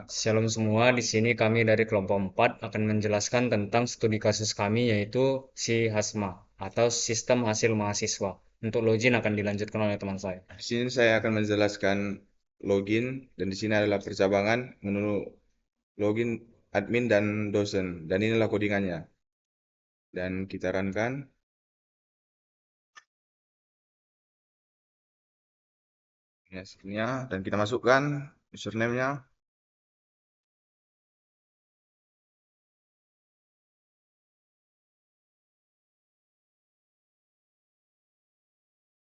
Shalom semua, di sini kami dari kelompok 4 akan menjelaskan tentang studi kasus kami yaitu si HASMA atau Sistem Hasil Mahasiswa. Untuk login akan dilanjutkan oleh teman saya. Di sini saya akan menjelaskan login dan di sini adalah percabangan menu login admin dan dosen dan inilah codingannya. Dan kita runkan. Ya, screen-nya dan kita masukkan username-nya.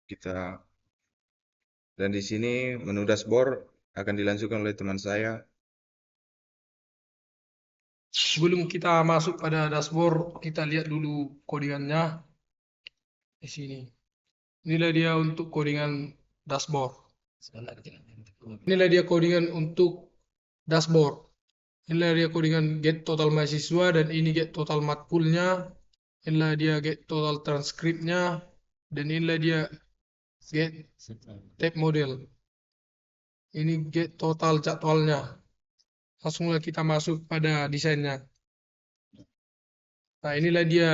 Kita dan di sini menu dashboard akan dilanjutkan oleh teman saya. Sebelum kita masuk pada dashboard, kita lihat dulu codingannya di sini. Inilah dia untuk codingan dashboard. Inilah dia codingan untuk dashboard. Inilah dia codingan get total mahasiswa dan ini get total matkulnya. Inilah dia get total transkripnya dan inilah dia get tab model. Ini get total jadwalnya. Langsunglah kita masuk pada desainnya. Nah, inilah dia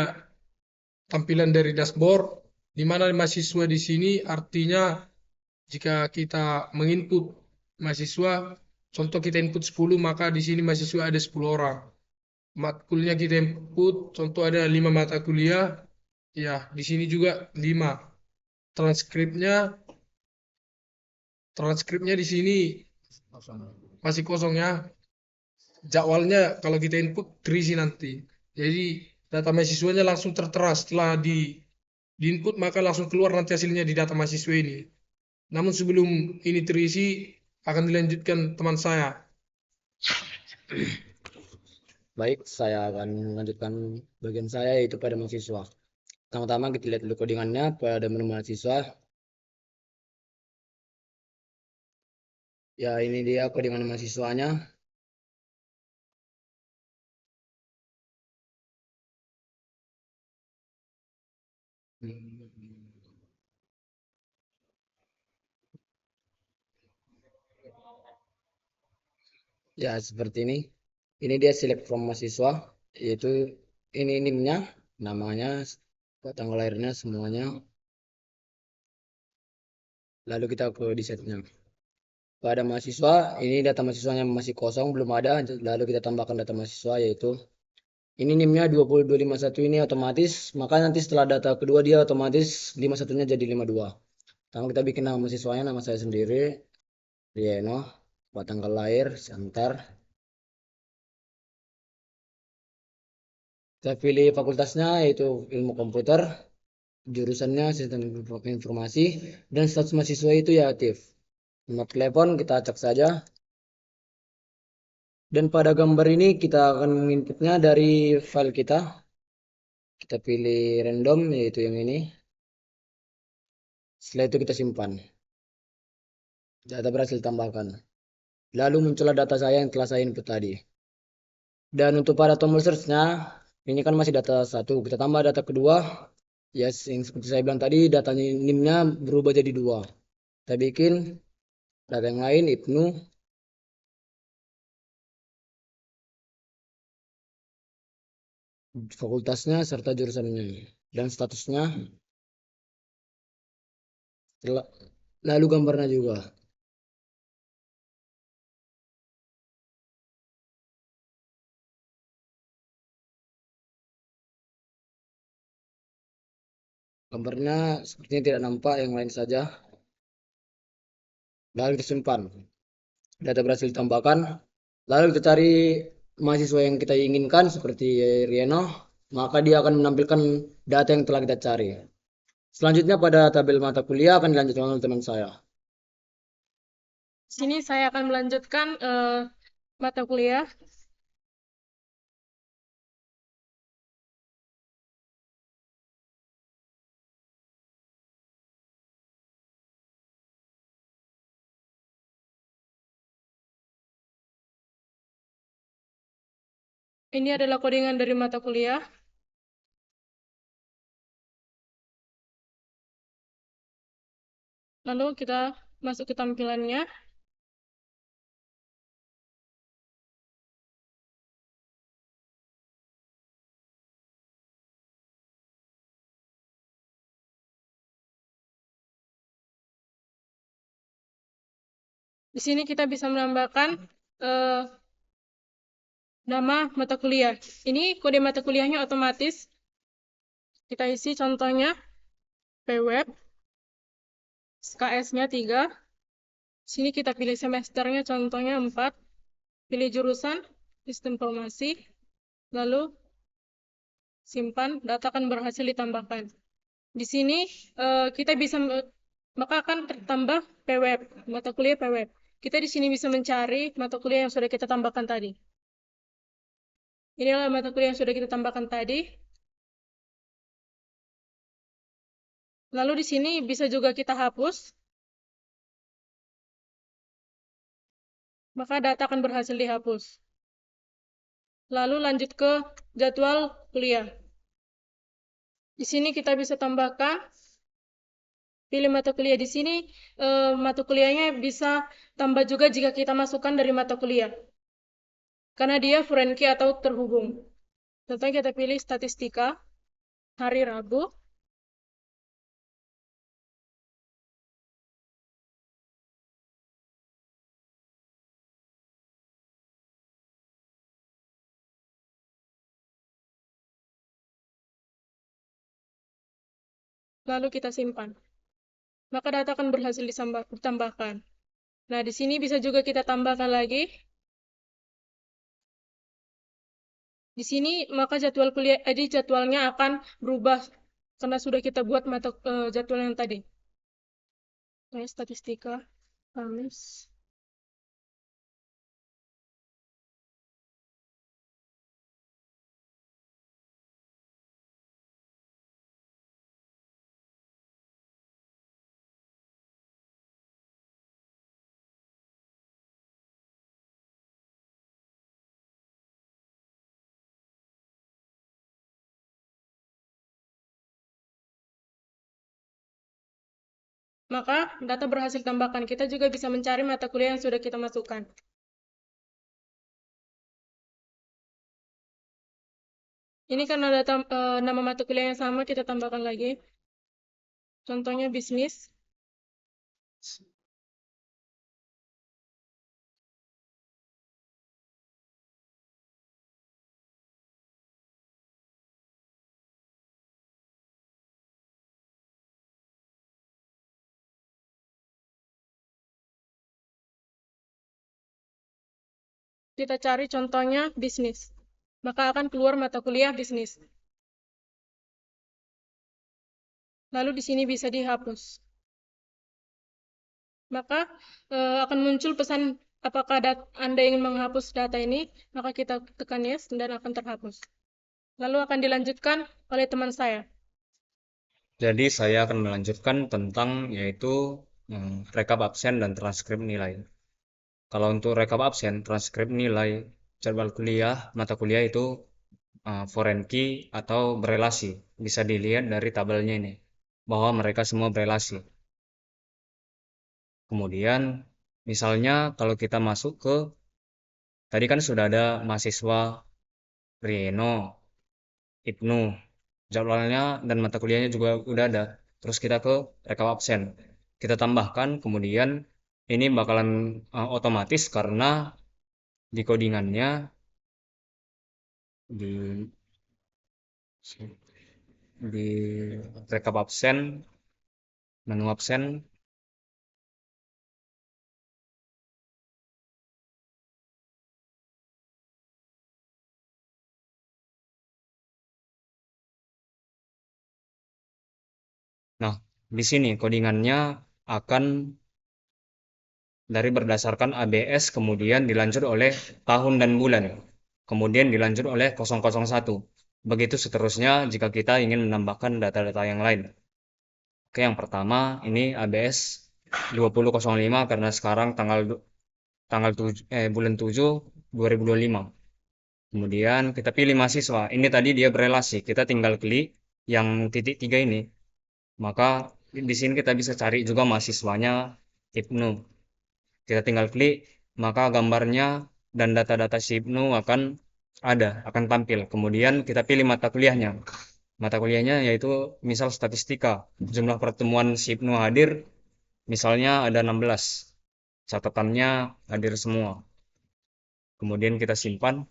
tampilan dari dashboard, di mana mahasiswa di sini artinya jika kita menginput mahasiswa, contoh kita input 10, maka di sini mahasiswa ada 10 orang. Matkulnya kita input, contoh ada 5 mata kuliah, ya di sini juga 5. Transkripnya, transkripnya di sini masih kosong ya. Jadwalnya kalau kita input terisi nanti. Jadi data mahasiswanya langsung tertera setelah di input maka langsung keluar nanti hasilnya di data mahasiswa ini. Namun sebelum ini terisi akan dilanjutkan teman saya. Baik, saya akan melanjutkan bagian saya yaitu pada mahasiswa. Pertama-tama kita lihat dulu codingannya pada menu mahasiswa. Ya, ini dia codingan mahasiswanya. Ya, seperti ini. Ini dia select from mahasiswa, yaitu ini NIM-nya, namanya, tanggal lahirnya semuanya. Lalu kita ke desainnya. Pada mahasiswa, ini data mahasiswanya masih kosong, belum ada. Lalu kita tambahkan data mahasiswa yaitu ini NIM-nya 20251 ini otomatis, maka nanti setelah data kedua dia otomatis 51-nya jadi 52. Pertama kita bikin nama mahasiswanya, nama saya sendiri, Rieno, buat tanggal lahir, sebentar. Kita pilih fakultasnya yaitu ilmu komputer, jurusannya sistem informasi, dan status mahasiswa itu ya aktif. Nomor telepon kita acak saja. Dan pada gambar ini kita akan menginputnya dari file kita. Kita pilih random yaitu yang ini. Setelah itu kita simpan. Data berhasil tambahkan. Lalu muncullah data saya yang telah saya input tadi. Dan untuk pada tombol search-nya, ini kan masih data satu. Kita tambah data kedua. Ya, yang seperti saya bilang tadi, datanya NIM-nya berubah jadi 2. Kita bikin data yang lain, IPNU. Fakultasnya serta jurusannya. Dan statusnya. Lalu gambarnya juga. Gambarnya sepertinya tidak nampak, yang lain saja. Lalu kita simpan. Data berhasil ditambahkan. Lalu kita cari mahasiswa yang kita inginkan seperti Rieno. Maka dia akan menampilkan data yang telah kita cari. Selanjutnya pada tabel mata kuliah akan dilanjutkan oleh teman saya. Sini saya akan melanjutkan mata kuliah. Ini adalah codingan dari mata kuliah. Lalu kita masuk ke tampilannya. Di sini kita bisa menambahkan nama mata kuliah. Ini kode mata kuliahnya otomatis. Kita isi contohnya PWeb, SKS-nya 3. Sini kita pilih semesternya contohnya 4. Pilih jurusan Sistem Informasi, lalu simpan, data akan berhasil ditambahkan. Di sini kita bisa maka akan tertambah PWeb, mata kuliah PWeb. Kita di sini bisa mencari mata kuliah yang sudah kita tambahkan tadi. Inilah mata kuliah yang sudah kita tambahkan tadi. Lalu di sini bisa juga kita hapus. Maka data akan berhasil dihapus. Lalu lanjut ke jadwal kuliah. Di sini kita bisa tambahkan, pilih mata kuliah. Di sini mata kuliahnya bisa tambah juga jika kita masukkan dari mata kuliah. Karena dia foreign key atau terhubung. Contohnya kita pilih statistika, hari Rabu. Lalu kita simpan. Maka data akan berhasil ditambahkan. Nah, di sini bisa juga kita tambahkan lagi. Di sini maka jadwal kuliah, jadwalnya akan berubah karena sudah kita buat mata jadwal yang tadi. Statistika, Kamis. Maka data berhasil tambahkan. Kita juga bisa mencari mata kuliah yang sudah kita masukkan. Ini karena data nama mata kuliah yang sama, kita tambahkan lagi. Contohnya bisnis. Kita cari contohnya bisnis. Maka akan keluar mata kuliah bisnis. Lalu di sini bisa dihapus. Maka akan muncul pesan apakah Anda ingin menghapus data ini, maka kita tekan yes dan akan terhapus. Lalu akan dilanjutkan oleh teman saya. Jadi saya akan melanjutkan tentang yaitu rekap absen dan transkrip nilai. Kalau untuk rekap absen, transkrip nilai, jadwal kuliah, mata kuliah itu foreign key atau berelasi. Bisa dilihat dari tabelnya ini, bahwa mereka semua berelasi. Kemudian, misalnya kalau kita masuk ke, tadi kan sudah ada mahasiswa Rieno, Ibnu, jadwalnya dan mata kuliahnya juga udah ada. Terus kita ke rekap absen. Kita tambahkan, kemudian ini bakalan otomatis karena di codingannya di di rekap absen, menu absen. Nah, di sini codingannya akan dari berdasarkan ABS, kemudian dilanjut oleh tahun dan bulan, kemudian dilanjut oleh 001. Begitu seterusnya jika kita ingin menambahkan data-data yang lain. Oke, yang pertama ini ABS 2005 karena sekarang bulan 7 2025. Kemudian kita pilih mahasiswa. Ini tadi dia berelasi. Kita tinggal klik yang titik 3 ini. Maka di sini kita bisa cari juga mahasiswanya Ibnu. Kita tinggal klik, maka gambarnya dan data-data si Ibnu akan tampil. Kemudian kita pilih mata kuliahnya. Mata kuliahnya yaitu misal statistika. Jumlah pertemuan si Ibnu hadir misalnya ada 16. catatannya hadir semua. Kemudian kita simpan,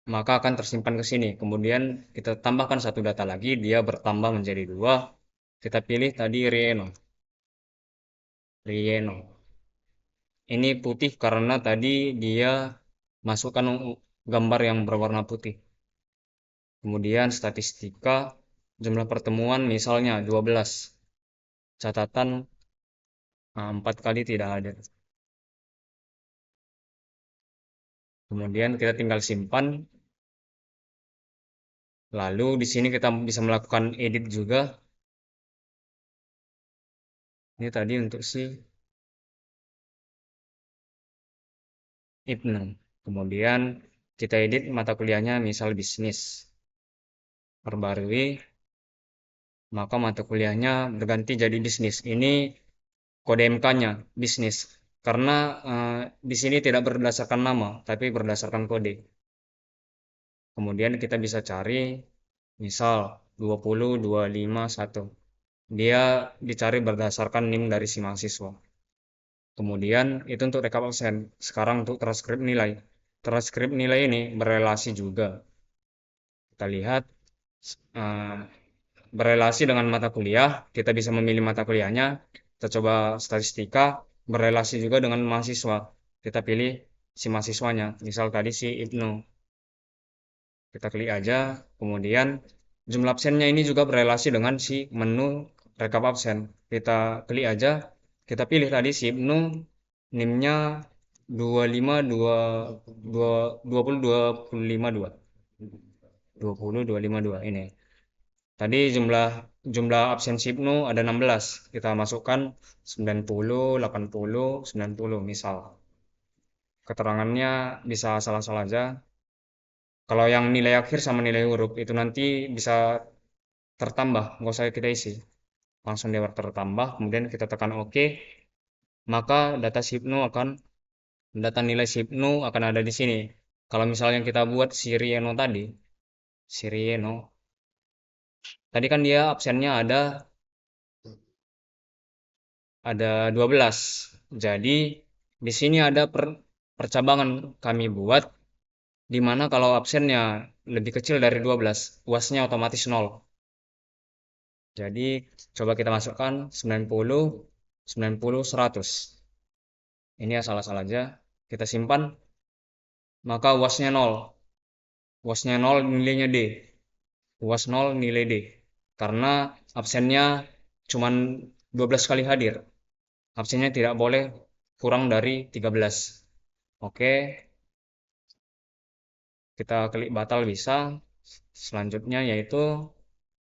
maka akan tersimpan ke sini. Kemudian kita tambahkan satu data lagi, dia bertambah menjadi 2. Kita pilih tadi Rieno. Ini putih karena tadi dia masukkan gambar yang berwarna putih. Kemudian statistika, jumlah pertemuan misalnya 12. Catatan 4 kali tidak ada. Kemudian kita tinggal simpan. Lalu di sini kita bisa melakukan edit juga. Ini tadi untuk si Ibnu. Kemudian kita edit mata kuliahnya misal bisnis. Perbarui, maka mata kuliahnya berganti jadi bisnis. Ini kode MK-nya bisnis. Karena di sini tidak berdasarkan nama, tapi berdasarkan kode. Kemudian kita bisa cari misal 20251. Dia dicari berdasarkan NIM dari si mahasiswa. Kemudian itu untuk rekap absen. Sekarang untuk transkrip nilai. Transkrip nilai ini berelasi juga. Kita lihat berelasi dengan mata kuliah. Kita bisa memilih mata kuliahnya. Kita coba statistika. Berelasi juga dengan mahasiswa. Kita pilih si mahasiswanya. Misal tadi si Ibnu. Kita klik aja. Kemudian jumlah absennya ini juga berelasi dengan si menu rekap absen. Kita klik aja. Kita pilih tadi si Ibnu. NIM-nya 20252 ini. Tadi jumlah absen Ibnu ada 16. Kita masukkan 90, 80, 90 misal. Keterangannya bisa salah-salah aja. Kalau yang nilai akhir sama nilai huruf itu nanti bisa tertambah, nggak usah kita isi. Langsung dia tertambah, kemudian kita tekan OK, maka data nilai Sipnu akan ada di sini. Kalau misalnya kita buat Sirieno tadi kan dia absennya ada 12. Jadi di sini ada percabangan kami buat di mana kalau absennya lebih kecil dari 12, UAS-nya otomatis 0. Jadi coba kita masukkan 90, 90, 100. Ini asal-asal aja. Kita simpan. Maka UAS-nya 0. UAS-nya 0 nilainya D. UAS 0 nilai D. Karena absennya cuma 12 kali hadir. Absennya tidak boleh kurang dari 13. Oke. Kita klik batal bisa. Selanjutnya yaitu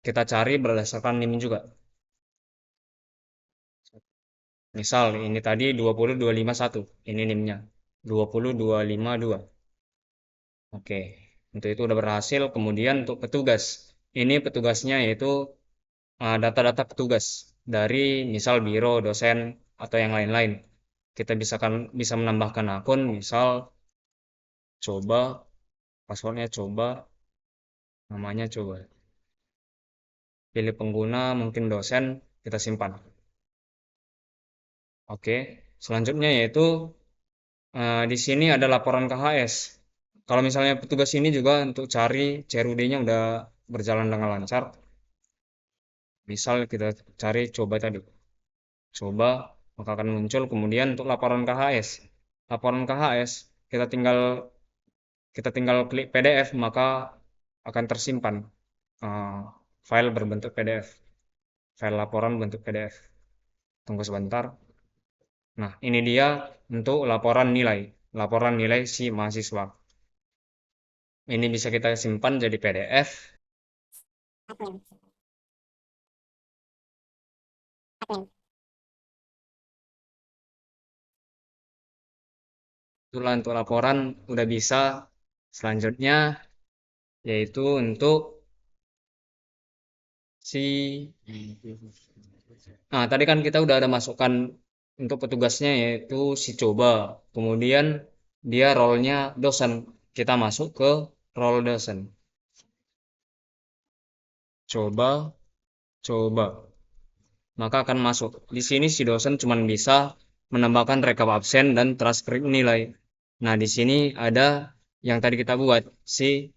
kita cari berdasarkan NIM juga. Misal ini tadi 20251. Ini NIM-nya. 20252. Oke. Untuk itu udah berhasil. Kemudian untuk petugas. Ini petugasnya yaitu data-data petugas dari misal biro, dosen, atau yang lain-lain. Kita bisa menambahkan akun, misal coba, passwordnya coba, namanya coba. Pilih pengguna, mungkin dosen, kita simpan. Oke, selanjutnya yaitu di sini ada laporan KHS. Kalau misalnya petugas ini juga untuk cari CRUD-nya udah berjalan dengan lancar. Misal kita cari coba tadi. Coba, maka akan muncul. Kemudian untuk laporan KHS. Laporan KHS, kita tinggal klik PDF, maka akan tersimpan file berbentuk PDF. File laporan bentuk PDF. Tunggu sebentar. Nah, ini dia untuk laporan nilai si mahasiswa. Ini bisa kita simpan jadi PDF. Itulah untuk laporan udah bisa. Selanjutnya yaitu untuk tadi kan kita udah ada masukkan untuk petugasnya yaitu si coba. Kemudian dia role-nya dosen. Kita masuk ke role dosen. Coba. maka akan masuk. Di sini si dosen cuma bisa menambahkan rekap absen dan transkrip nilai. Nah, di sini ada yang tadi kita buat, si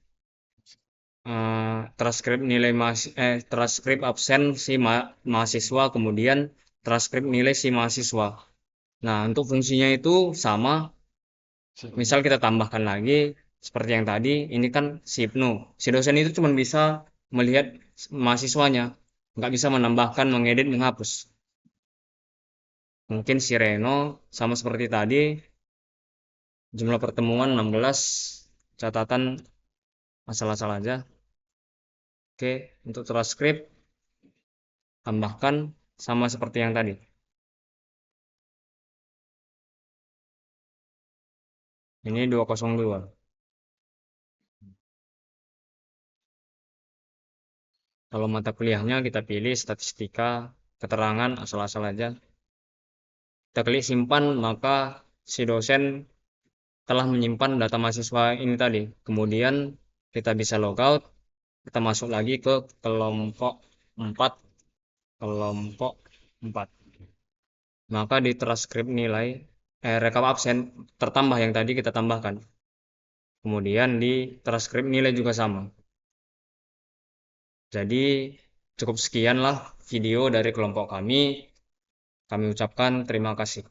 transkrip absen si mahasiswa, kemudian transkrip nilai si mahasiswa. Nah, untuk fungsinya itu sama. Misal kita tambahkan lagi seperti yang tadi, ini kan si Ibnu. Si dosen itu cuma bisa melihat mahasiswanya, nggak bisa menambahkan, mengedit, menghapus. Mungkin si Reno sama seperti tadi, jumlah pertemuan 16, catatan asal-asal aja. Oke, untuk transkrip tambahkan sama seperti yang tadi. Ini 202. Kalau mata kuliahnya kita pilih statistika, keterangan, asal-asal aja. Kita klik simpan, maka si dosen telah menyimpan data mahasiswa ini tadi. Kemudian kita bisa logout, kita masuk lagi ke kelompok 4, kelompok 4. Maka di transkrip nilai, rekap absen tertambah yang tadi kita tambahkan. Kemudian di transkrip nilai juga sama. Jadi cukup sekianlah video dari kelompok kami. Kami ucapkan terima kasih.